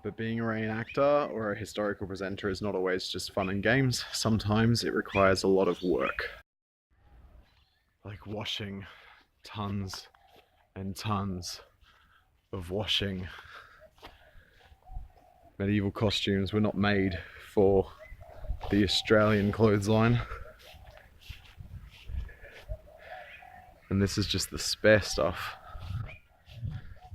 But being a reenactor or a historical presenter is not always just fun and games. Sometimes it requires a lot of work. Like washing tons and tons of washing. Medieval costumes were not made for the Australian clothesline. And this is just the spare stuff.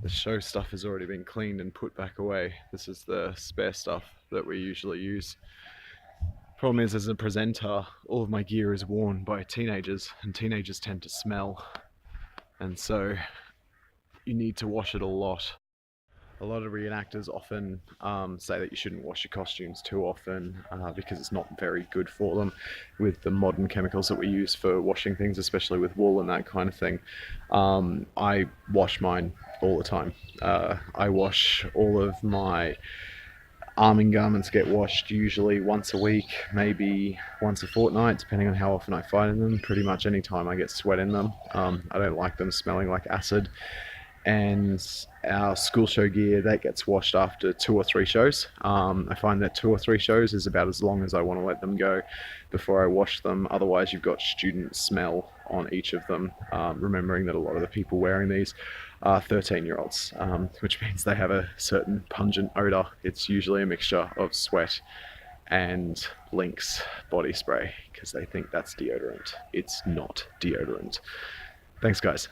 The show stuff has already been cleaned and put back away. This is the spare stuff that we usually use. Problem is, as a presenter, all of my gear is worn by teenagers, and teenagers tend to smell. And so you need to wash it a lot. A lot of reenactors often say that you shouldn't wash your costumes too often because it's not very good for them with the modern chemicals that we use for washing things, especially with wool and that kind of thing. I wash mine all the time. I wash all of my arming garments get washed usually once a week, maybe once a fortnight, depending on how often I fight in them. Pretty much any time I get sweat in them. I don't like them smelling like acid. And our school show gear, that gets washed after 2 or 3 shows. I find that 2 or 3 shows is about as long as I want to let them go before I wash them. Otherwise, you've got student smell on each of them, remembering that a lot of the people wearing these are 13-year-olds, which means they have a certain pungent odor. It's usually a mixture of sweat and Lynx body spray because they think that's deodorant. It's not deodorant. Thanks, guys.